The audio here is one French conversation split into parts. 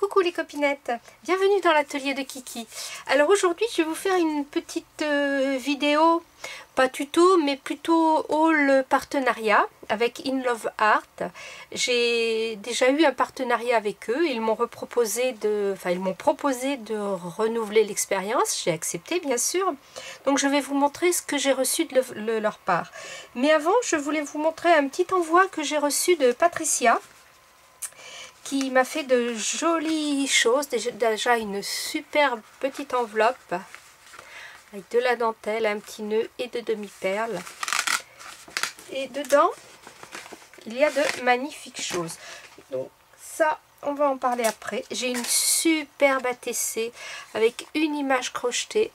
Coucou les copinettes, bienvenue dans l'atelier de Kiki. Alors aujourd'hui je vais vous faire une petite vidéo, pas tuto mais plutôt haul partenariat avec In Love Art. J'ai déjà eu un partenariat avec eux, ils m'ont proposé de renouveler l'expérience, j'ai accepté bien sûr. Donc je vais vous montrer ce que j'ai reçu de leur part. Mais avant je voulais vous montrer un petit envoi que j'ai reçu de Patricia, qui m'a fait de jolies choses, déjà une superbe petite enveloppe avec de la dentelle, un petit nœud et de demi-perles. Et dedans, il y a de magnifiques choses. Donc ça, on va en parler après. J'ai une superbe ATC avec une image crochetée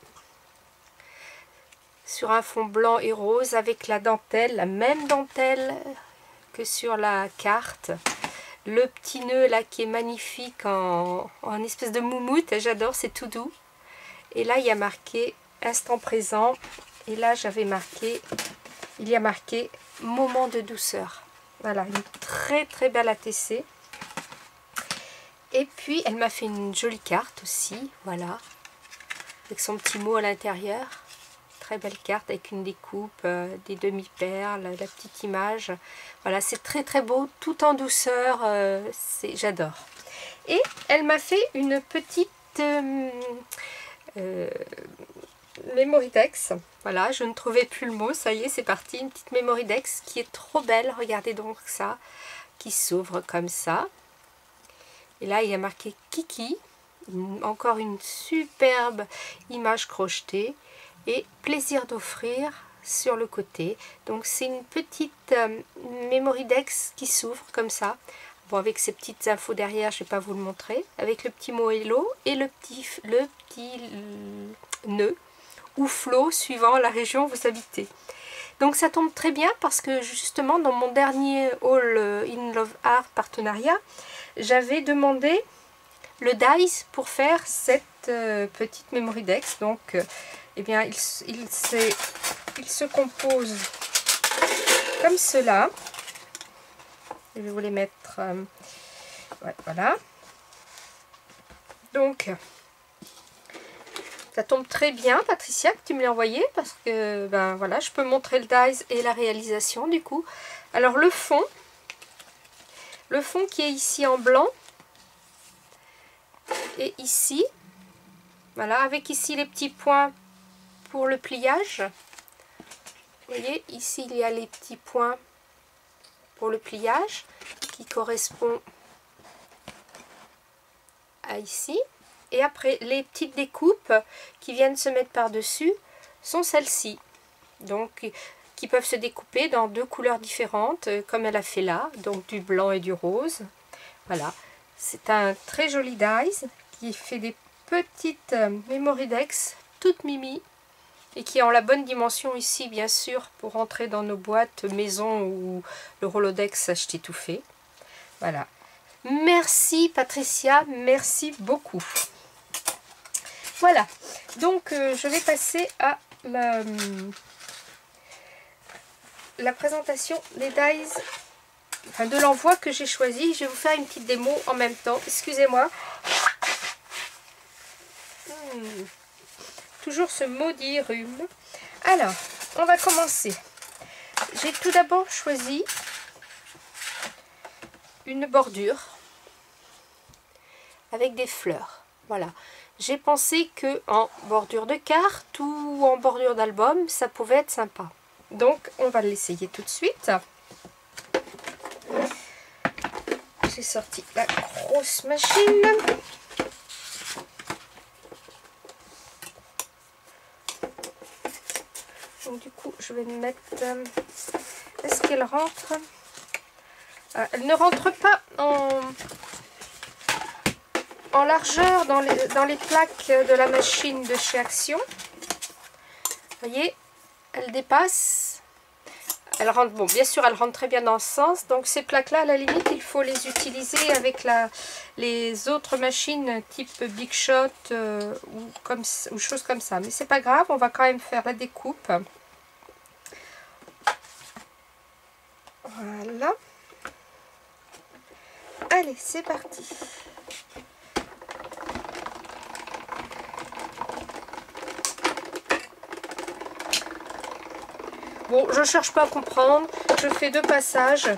sur un fond blanc et rose avec la dentelle, la même dentelle que sur la carte. Le petit nœud là qui est magnifique en espèce de moumoute, j'adore, c'est tout doux. Et là il y a marqué instant présent. Et là j'avais marqué, il y a marqué moment de douceur. Voilà, une très belle ATC. Et puis elle m'a fait une jolie carte aussi, voilà, avec son petit mot à l'intérieur. Très belle carte avec une découpe, des demi-perles, la petite image. Voilà, c'est très beau, tout en douceur, j'adore. Et elle m'a fait une petite Mémoridex. Voilà, je ne trouvais plus le mot, ça y est, c'est parti. Une petite Mémoridex qui est trop belle, regardez donc ça, qui s'ouvre comme ça. Et là, il y a marqué Kiki, encore une superbe image crochetée. Et plaisir d'offrir sur le côté. Donc c'est une petite Mémoridex qui s'ouvre comme ça. Bon, avec ces petites infos derrière, je ne vais pas vous le montrer. Avec le petit mot hello et le petit nœud ou flot suivant la région où vous habitez. Donc ça tombe très bien parce que justement dans mon dernier haul In Love Art partenariat, j'avais demandé le dies pour faire cette petite Mémoridex. Donc eh bien, il se compose comme cela. Je vais vous les mettre. Ouais, voilà. Donc, ça tombe très bien, Patricia, que tu me l'as envoyé, parce que, ben voilà, je peux montrer le dies et la réalisation du coup. Alors, le fond qui est ici en blanc, et ici, voilà, avec ici les petits points pour le pliage. Vous voyez, ici il y a les petits points pour le pliage qui correspond à ici. Et après, les petites découpes qui viennent se mettre par-dessus sont celles-ci. Donc, qui peuvent se découper dans deux couleurs différentes, comme elle a fait là, donc du blanc et du rose. Voilà, c'est un très joli dies qui fait des petites Mémoridex toutes mimi. Et qui ont la bonne dimension ici, bien sûr, pour rentrer dans nos boîtes maison ou le Rolodex acheté tout fait. Voilà. Merci Patricia, merci beaucoup. Voilà. Donc, je vais passer à la présentation des dies, enfin de l'envoi que j'ai choisi. Je vais vous faire une petite démo en même temps. Excusez-moi. Toujours ce maudit rhume. Alors, on va commencer. J'ai tout d'abord choisi une bordure avec des fleurs. Voilà. J'ai pensé que en bordure de carte ou en bordure d'album, ça pouvait être sympa. Donc, on va l'essayer tout de suite. J'ai sorti la grosse machine. Donc du coup, je vais me mettre... Est-ce qu'elle rentre? Elle ne rentre pas en largeur dans les plaques de la machine de chez Action. Vous voyez, elle dépasse. Elle rentre, bon, bien sûr, elle rentre très bien dans le sens. Donc ces plaques-là, à la limite, il faut les utiliser avec les autres machines type Big Shot ou choses comme ça. Mais c'est pas grave, on va quand même faire la découpe. Voilà. Allez, c'est parti. Bon, je cherche pas à comprendre. Je fais 2 passages.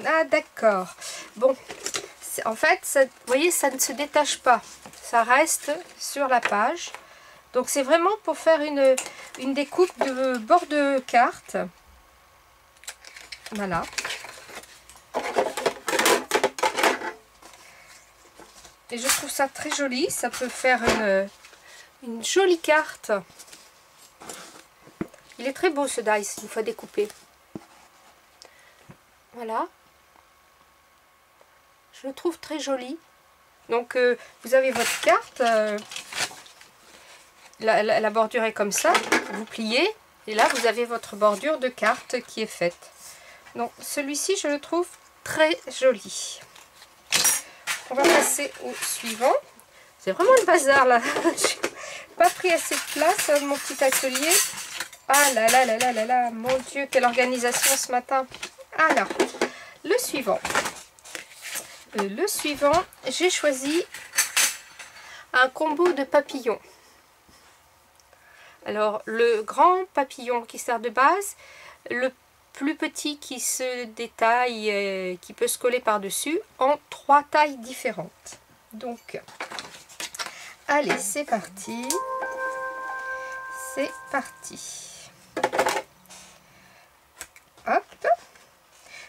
Ah d'accord. Bon, en fait, ça, vous voyez, ça ne se détache pas. Ça reste sur la page. Donc c'est vraiment pour faire une découpe de bord de carte. Voilà. Et je trouve ça très joli. Ça peut faire une jolie carte. Il est très beau ce dice, une fois découpé. Voilà. Je le trouve très joli. Donc vous avez votre carte. La bordure est comme ça. Vous pliez. Et là vous avez votre bordure de carte qui est faite. Donc celui-ci je le trouve très joli. On va passer au suivant. C'est vraiment le bazar là. J'ai pas pris assez de place dans mon petit atelier. Ah là là là là là là. Mon Dieu, quelle organisation ce matin. Alors, le suivant. J'ai choisi un combo de papillons. Alors, le grand papillon qui sert de base, le plus petit qui se détaille et qui peut se coller par-dessus en 3 tailles différentes. Donc, allez, c'est parti. C'est parti. Hop.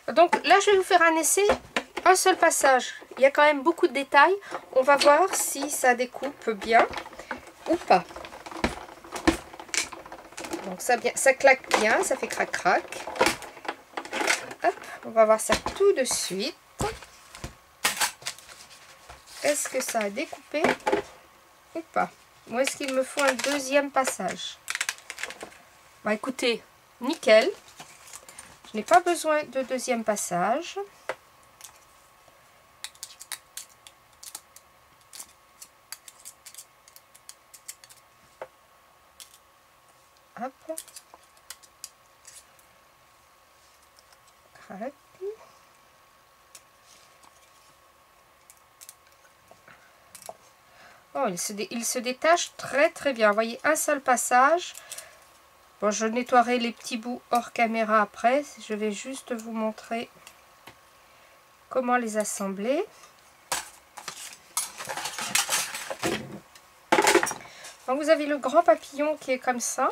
Donc là, je vais vous faire un essai. Un seul passage. Il y a quand même beaucoup de détails. On va voir si ça découpe bien ou pas. Donc ça claque bien, ça fait crac-crac. Hop, on va voir ça tout de suite. Est-ce que ça a découpé ou pas? Ou est-ce qu'il me faut un deuxième passage? Bah écoutez, nickel. Je n'ai pas besoin de deuxième passage. Hop. Hop. Oh, il se détache très très bien. Vous voyez, un seul passage. Bon, je nettoierai les petits bouts hors caméra après. Je vais juste vous montrer comment les assembler. Donc vous avez le grand papillon qui est comme ça.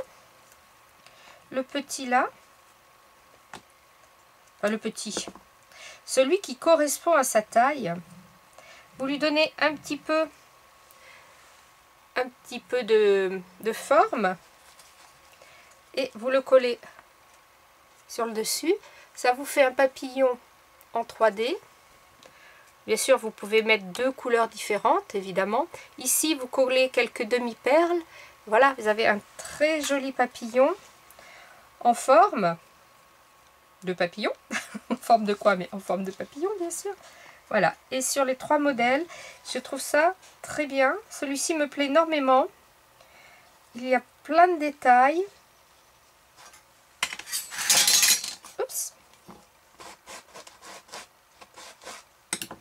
Le petit là. Enfin le petit. Celui qui correspond à sa taille. Vous lui donnez un petit peu de forme. Et vous le collez sur le dessus. Ça vous fait un papillon en 3D. Bien sûr, vous pouvez mettre 2 couleurs différentes, évidemment. Ici, vous collez quelques demi-perles. Voilà, vous avez un très joli papillon en forme de papillon. En forme de quoi? Mais en forme de papillon, bien sûr. Voilà. Et sur les 3 modèles, je trouve ça très bien. Celui-ci me plaît énormément. Il y a plein de détails. Oups.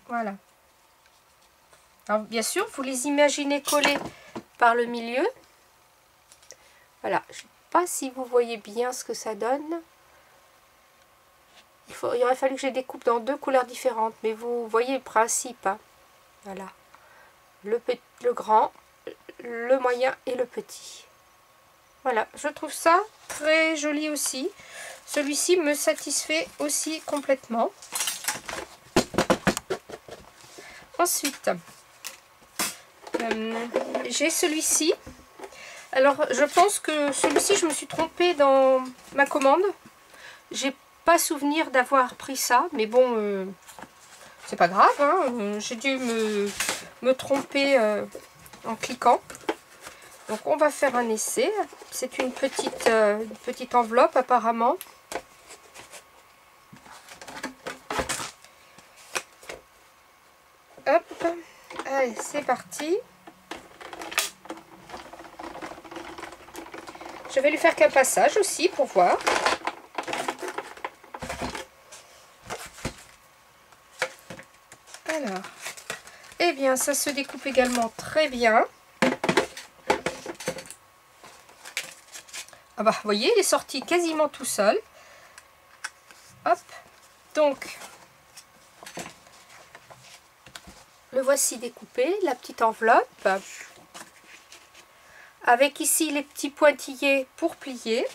Voilà. Alors, bien sûr, vous les imaginez collés par le milieu. Voilà. Je ne sais pas si vous voyez bien ce que ça donne. Il aurait fallu que je les découpe dans 2 couleurs différentes. Mais vous voyez le principe. Hein. Voilà. Le grand, le moyen et le petit. Voilà. Je trouve ça très joli aussi. Celui-ci me satisfait aussi complètement. Ensuite, j'ai celui-ci. Alors, je pense que celui-ci, je me suis trompée dans ma commande. J'ai pas souvenir d'avoir pris ça, mais bon, c'est pas grave. Hein, j'ai dû me tromper en cliquant. Donc, on va faire un essai. C'est une petite enveloppe, apparemment. Hop, allez, c'est parti. Je vais lui faire qu'un passage aussi pour voir. Alors, eh bien, ça se découpe également très bien. Ah bah, vous voyez, il est sorti quasiment tout seul. Hop, donc, le voici découpé, la petite enveloppe. Avec ici les petits pointillés pour plier.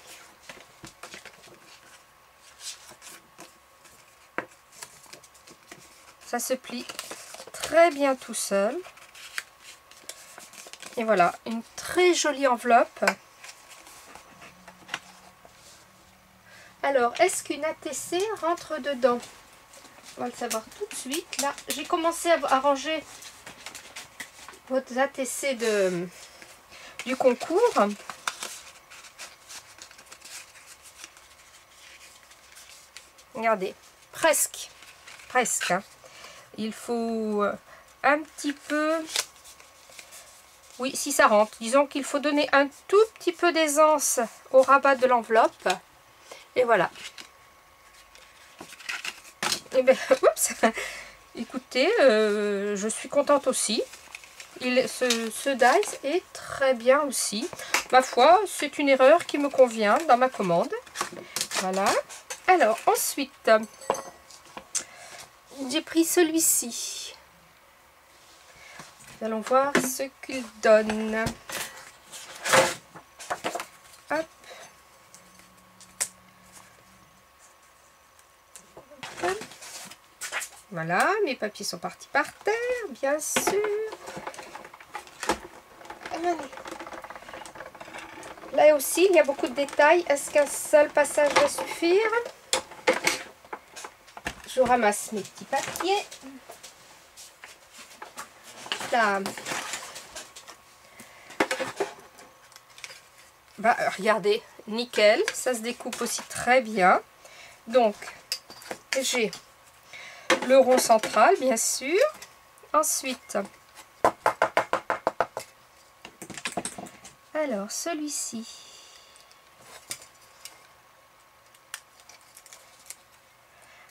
Ça se plie très bien tout seul. Et voilà, une très jolie enveloppe. Alors, est-ce qu'une ATC rentre dedans? On va le savoir tout de suite. Là, j'ai commencé à ranger votre ATC du concours. Regardez, presque. Hein. Il faut un petit peu... Oui, si ça rentre. Disons qu'il faut donner un tout petit peu d'aisance au rabat de l'enveloppe. Et voilà. Et bien, oups. Écoutez, je suis contente aussi. Ce dies est très bien aussi. Ma foi, c'est une erreur qui me convient dans ma commande. Voilà. Alors, ensuite, j'ai pris celui-ci. Nous allons voir ce qu'il donne. Hop. Voilà, mes papiers sont partis par terre, bien sûr. Allez. Là aussi, il y a beaucoup de détails. Est-ce qu'un seul passage va suffire? Je ramasse mes petits papiers. Là. Bah, regardez, nickel. Ça se découpe aussi très bien. Donc, j'ai le rond central, bien sûr. Ensuite, alors celui-ci.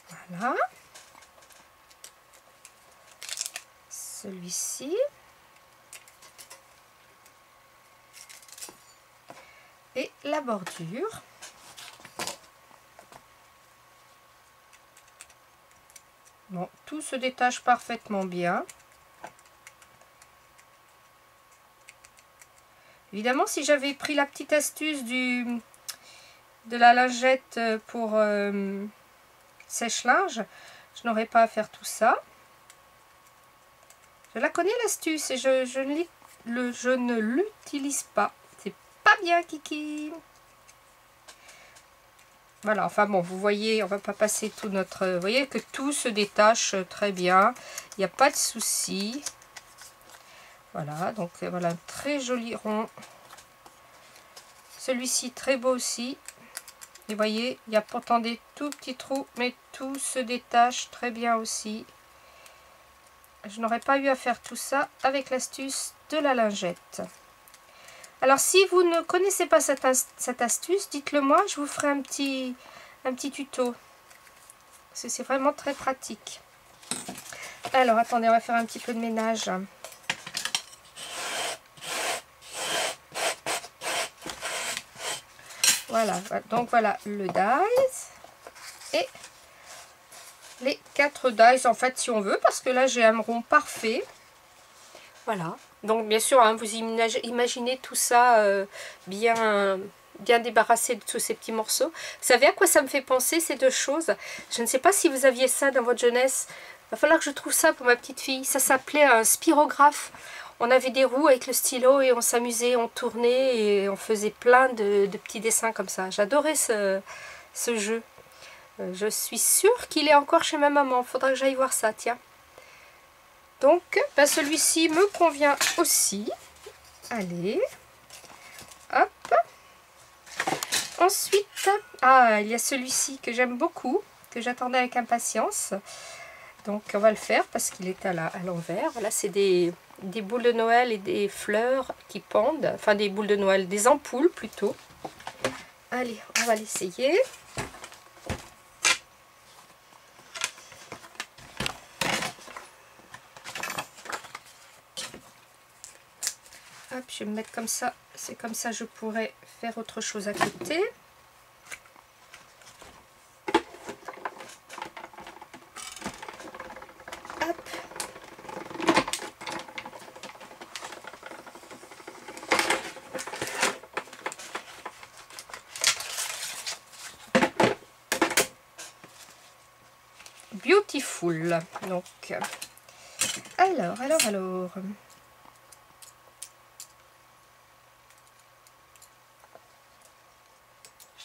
Voilà. Celui-ci. Et la bordure. Bon, tout se détache parfaitement bien. Évidemment, si j'avais pris la petite astuce de la lingette pour sèche-linge, je n'aurais pas à faire tout ça. Je la connais l'astuce et je ne l'utilise pas. C'est pas bien, Kiki. Voilà, enfin bon, vous voyez, on va pas passer tout notre... Vous voyez que tout se détache très bien. Il n'y a pas de souci. Voilà, donc voilà un très joli rond. Celui-ci très beau aussi. Et vous voyez, il y a pourtant des tout petits trous, mais tout se détache très bien aussi. Je n'aurais pas eu à faire tout ça avec l'astuce de la lingette. Alors si vous ne connaissez pas cette astuce, dites-le moi, je vous ferai un petit tuto. C'est vraiment très pratique. Alors attendez, on va faire un petit peu de ménage. Voilà, donc voilà le dies et les 4 dies en fait si on veut, parce que là j'ai un rond parfait. Voilà, donc bien sûr hein, vous imaginez tout ça bien débarrassé de tous ces petits morceaux. Vous savez à quoi ça me fait penser ces deux choses? Je ne sais pas si vous aviez ça dans votre jeunesse. Il va falloir que je trouve ça pour ma petite fille. Ça s'appelait un spirographe. On avait des roues avec le stylo et on s'amusait, on tournait et on faisait plein de petits dessins comme ça. J'adorais ce jeu. Je suis sûre qu'il est encore chez ma maman. Il faudra que j'aille voir ça, tiens. Donc, ben celui-ci me convient aussi. Allez. Hop. Ensuite, il y a celui-ci que j'aime beaucoup, que j'attendais avec impatience. Donc, on va le faire parce qu'il est à l'envers. Là, c'est des boules de Noël et des fleurs qui pendent. Enfin, des boules de Noël, des ampoules plutôt. Allez, on va l'essayer. je vais me mettre comme ça. C'est comme ça je pourrais faire autre chose à côté. Hop. Beautiful. Donc, alors.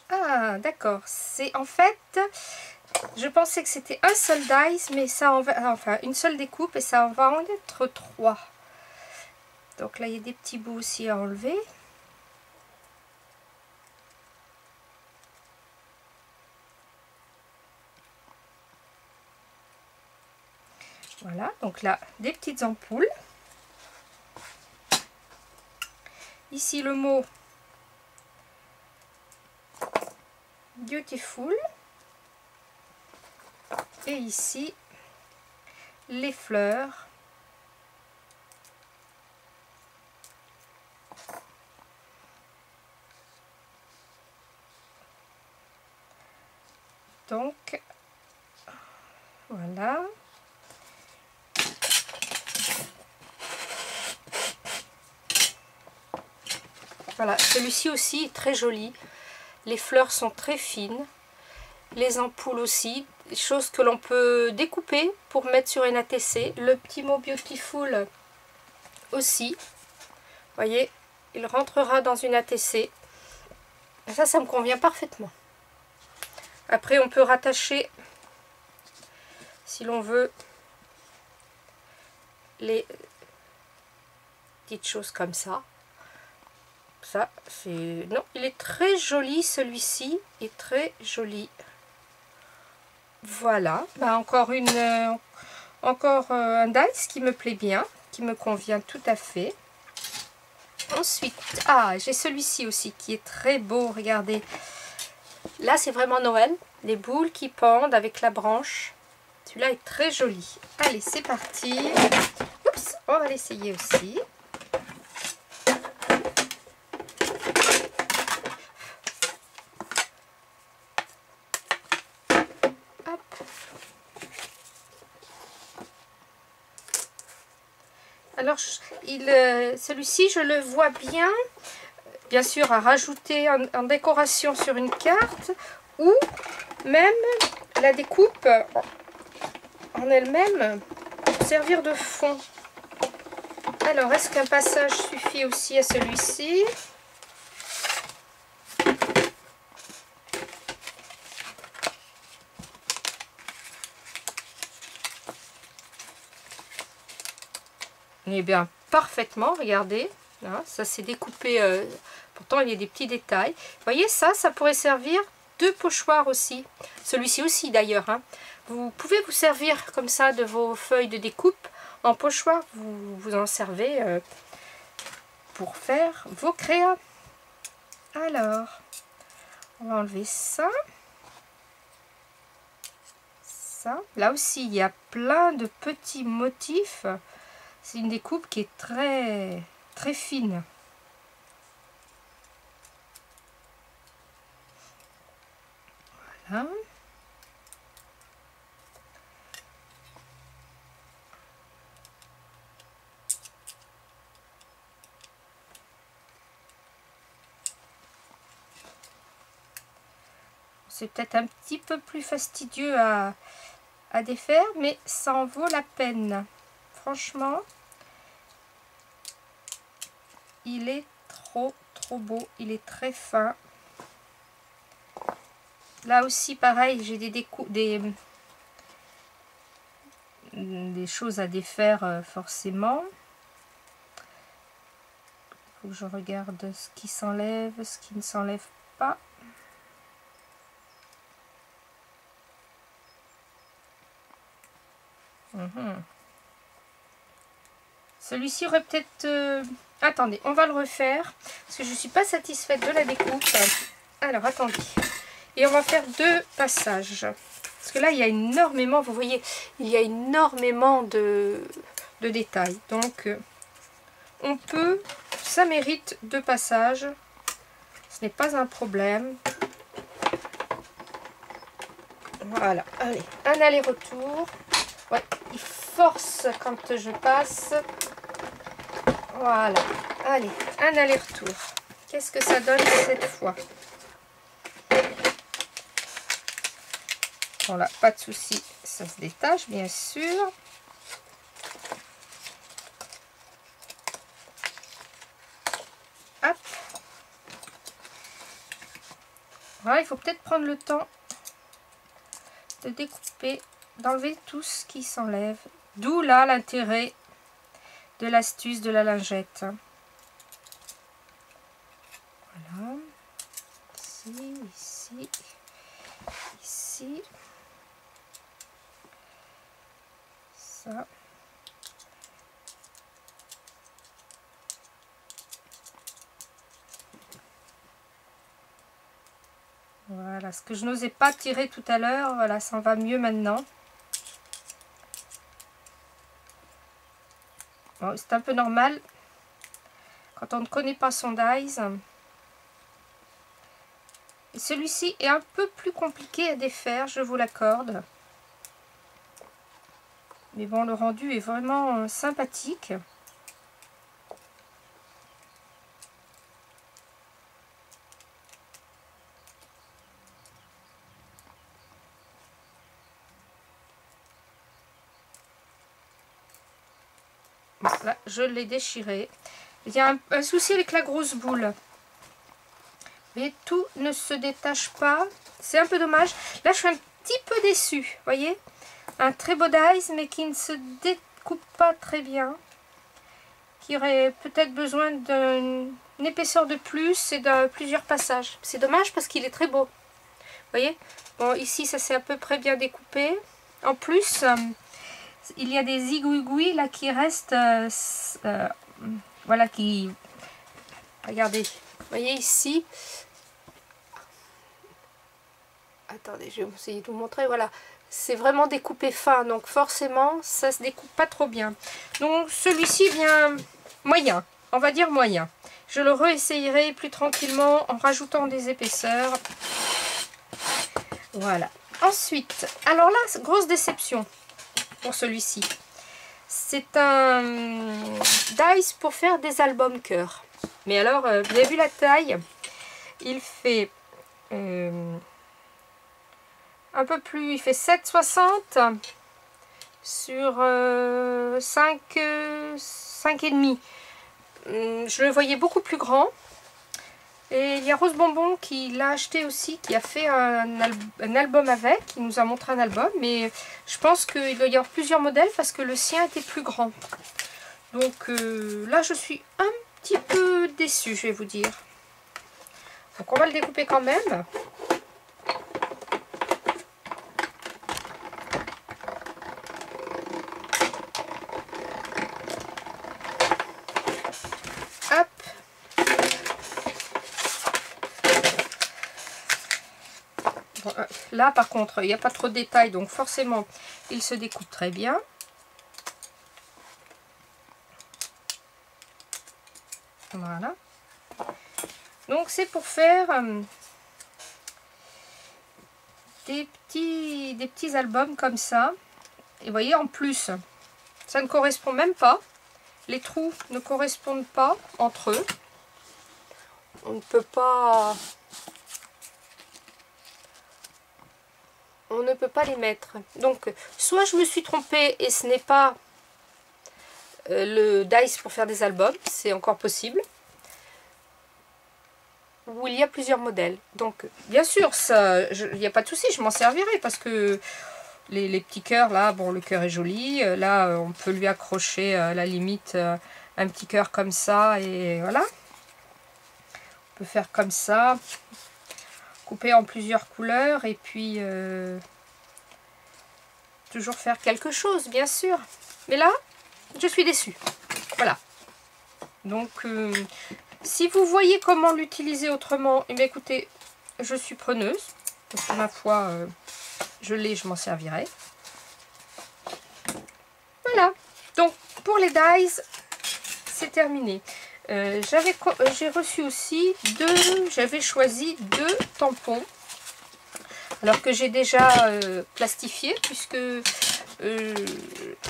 Ah, d'accord. C'est en fait, je pensais que c'était un seul dice, mais ça en va, enfin, une seule découpe et ça en va en être 3. Donc là, il y a des petits bouts aussi à enlever. Voilà, donc là, des petites ampoules. Ici, le mot Beautiful. Et ici, les fleurs. Donc, voilà. Voilà, celui-ci aussi est très joli. Les fleurs sont très fines. Les ampoules aussi. Des choses que l'on peut découper pour mettre sur une ATC. Le petit mot Beautiful aussi. Vous voyez, il rentrera dans une ATC. Et ça me convient parfaitement. Après, on peut rattacher, si l'on veut, les petites choses comme ça. Ça, c'est... Non, il est très joli, celui-ci est très joli. Voilà, bah encore un dice qui me plaît bien, qui me convient tout à fait. Ensuite, j'ai celui-ci aussi qui est très beau, regardez. Là, c'est vraiment Noël, les boules qui pendent avec la branche. Celui-là est très joli. Allez, c'est parti. Oups, on va l'essayer aussi. Alors, celui-ci, je le vois bien sûr, à rajouter en décoration sur une carte, ou même la découpe en elle-même pour servir de fond. Alors, est-ce qu'un passage suffit aussi à celui-ci? Eh bien, parfaitement, regardez, hein, ça s'est découpé, pourtant il y a des petits détails. Vous voyez, ça pourrait servir de pochoir aussi. Celui-ci aussi d'ailleurs. Hein. Vous pouvez vous servir comme ça de vos feuilles de découpe en pochoir. Vous en servez pour faire vos créas. Alors, on va enlever ça. Ça. Là aussi, il y a plein de petits motifs. C'est une découpe qui est très, très fine. Voilà. C'est peut-être un petit peu plus fastidieux à défaire, mais ça en vaut la peine. Franchement, il est trop beau, il est très fin. Là aussi pareil, j'ai des choses à défaire forcément. Il faut que je regarde ce qui s'enlève, ce qui ne s'enlève pas. Celui-ci aurait peut-être... Attendez, on va le refaire. Parce que je ne suis pas satisfaite de la découpe. Alors, attendez. Et on va faire 2 passages. Parce que là, il y a énormément, vous voyez, il y a énormément de détails. Donc, on peut ça mérite 2 passages. Ce n'est pas un problème. Voilà, allez, un aller-retour. Ouais, il force quand je passe. Voilà, allez, un aller-retour. Qu'est-ce que ça donne cette fois? Bon là, pas de souci, ça se détache bien sûr. Hop. Voilà, il faut peut-être prendre le temps de découper, d'enlever tout ce qui s'enlève. D'où là l'intérêt de l'astuce de la lingette. Voilà. Ici, ici, ici. Ça. Voilà, ce que je n'osais pas tirer tout à l'heure, voilà, ça en va mieux maintenant. Bon, c'est un peu normal quand on ne connaît pas son dies. Celui-ci est un peu plus compliqué à défaire, je vous l'accorde. Mais bon, le rendu est vraiment sympathique. Voilà, je l'ai déchiré. Il y a un souci avec la grosse boule. Mais tout ne se détache pas. C'est un peu dommage. Là, je suis un petit peu déçue. Vous voyez? Un très beau dies, mais qui ne se découpe pas très bien. Qui aurait peut-être besoin d'une épaisseur de plus et de plusieurs passages. C'est dommage parce qu'il est très beau. Vous voyez? Bon, ici, ça s'est à peu près bien découpé. En plus, il y a des zigouigouis là qui restent. Voilà, qui... Regardez. Vous voyez ici? Attendez, je vais essayer de vous montrer. Voilà. C'est vraiment découpé fin. Donc forcément, ça se découpe pas trop bien. Donc celui-ci vient moyen. On va dire moyen. Je le réessayerai plus tranquillement en rajoutant des épaisseurs. Voilà. Ensuite, alors là, grosse déception pour celui-ci. C'est un dies pour faire des albums cœur. Mais alors, vous avez vu la taille? Il fait un peu plus, il fait 7,60 sur 5,5. Je le voyais beaucoup plus grand. Et il y a Rose Bonbon qui l'a acheté aussi, qui a fait un album avec. Il nous a montré un album, mais je pense qu'il doit y avoir plusieurs modèles parce que le sien était plus grand. Donc là, je suis un petit peu déçue, je vais vous dire. Donc on va le découper quand même. Hop. Bon, là par contre, il n'y a pas trop de détails, donc forcément, il se découpe très bien. Voilà. Donc c'est pour faire des petits albums comme ça. Et vous voyez, en plus, ça ne correspond même pas. Les trous ne correspondent pas entre eux. On ne peut pas... On ne peut pas les mettre. Donc, soit je me suis trompée et ce n'est pas le dies pour faire des albums. C'est encore possible. Où il y a plusieurs modèles. Donc, bien sûr, il n'y a pas de souci, je m'en servirai parce que les petits cœurs, là, bon, le cœur est joli. Là, on peut lui accrocher à la limite un petit cœur comme ça et voilà. On peut faire comme ça, couper en plusieurs couleurs et puis toujours faire quelque chose, bien sûr. Mais là, je suis déçue. Voilà. Donc... si vous voyez comment l'utiliser autrement, eh bien, écoutez, je suis preneuse. Parce que ma foi, je l'ai, je m'en servirai. Voilà. Donc, pour les dies, c'est terminé. J'ai reçu aussi j'avais choisi 2 tampons. Alors que j'ai déjà plastifié, puisque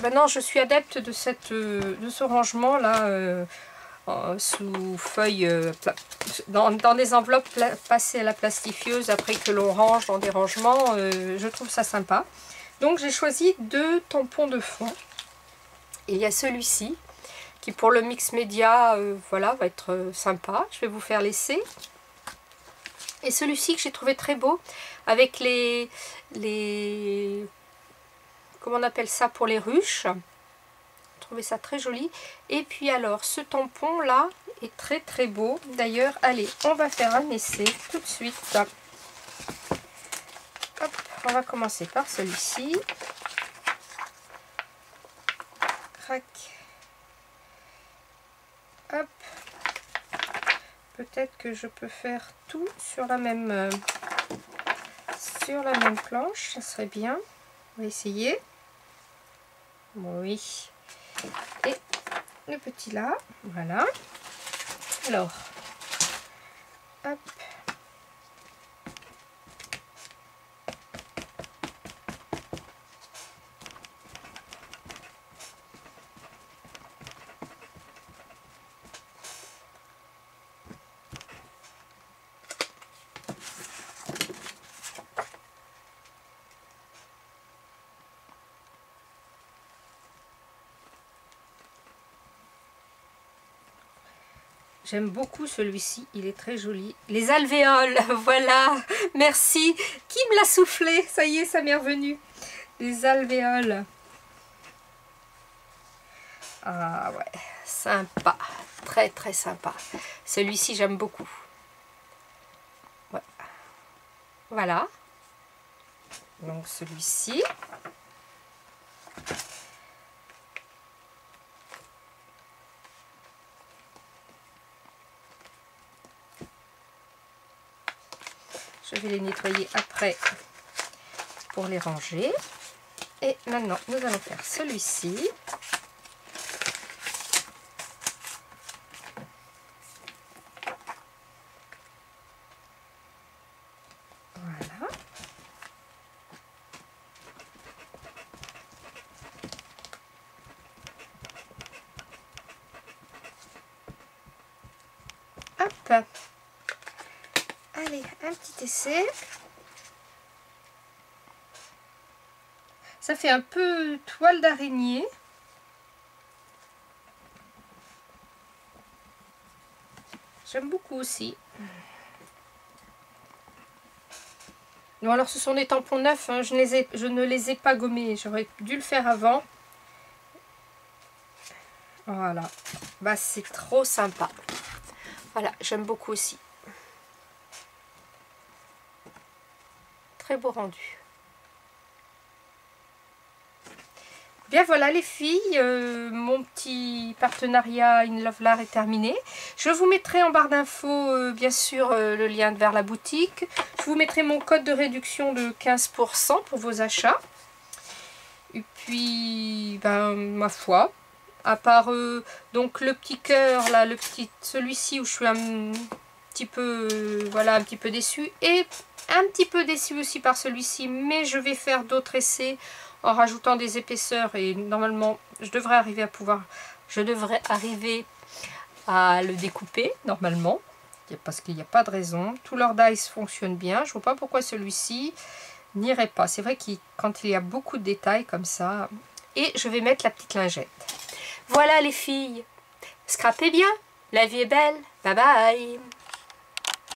maintenant je suis adepte de ce rangement là sous feuilles, dans des enveloppes passées à la plastifieuse après que l'on range dans des rangements. Je trouve ça sympa. Donc j'ai choisi 2 tampons de fond. Il y a celui-ci qui pour le mix média voilà, va être sympa. Je vais vous faire l'essai. Et celui-ci que j'ai trouvé très beau avec les comment on appelle ça pour les ruches. J'ai trouvé ça très joli. Et puis alors ce tampon là est très très beau. D'ailleurs, allez, on va faire un essai tout de suite. Hop, on va commencer par celui-ci. Crac. Hop. Peut-être que je peux faire tout sur la même planche, ça serait bien. On va essayer. Oui. Et le petit là, voilà. Alors, hop. J'aime beaucoup celui-ci, il est très joli. Les alvéoles, voilà, merci. Qui me l'a soufflé? Ça y est, ça m'est revenu. Les alvéoles. Ah ouais, sympa, très très sympa. Celui-ci, j'aime beaucoup. Ouais. Voilà. Donc celui-ci. Je vais les nettoyer après pour les ranger. Et maintenant, nous allons faire celui-ci. Voilà. Hop. Allez, un petit essai. Ça fait un peu toile d'araignée. J'aime beaucoup aussi. Bon, alors ce sont des tampons neufs, hein. Je ne les ai pas gommés. J'aurais dû le faire avant. Voilà. Bah, c'est trop sympa. Voilà, j'aime beaucoup aussi. Très beau rendu. Bien voilà les filles, mon petit partenariat In Love L'Art est terminé. Je vous mettrai en barre d'infos bien sûr le lien vers la boutique. Je vous mettrai mon code de réduction de 15% pour vos achats. Et puis, ben, ma foi, à part donc le petit cœur là, celui-ci où je suis un petit peu, voilà, un petit peu déçue. Et un petit peu déçue aussi par celui-ci, mais je vais faire d'autres essais en rajoutant des épaisseurs et normalement je devrais arriver à le découper normalement, parce qu'il n'y a pas de raison. Tout leur dice fonctionne bien, je vois pas pourquoi celui-ci n'irait pas. C'est vrai que quand il y a beaucoup de détails comme ça. Et je vais mettre la petite lingette. Voilà les filles, scrapez bien, la vie est belle, bye bye.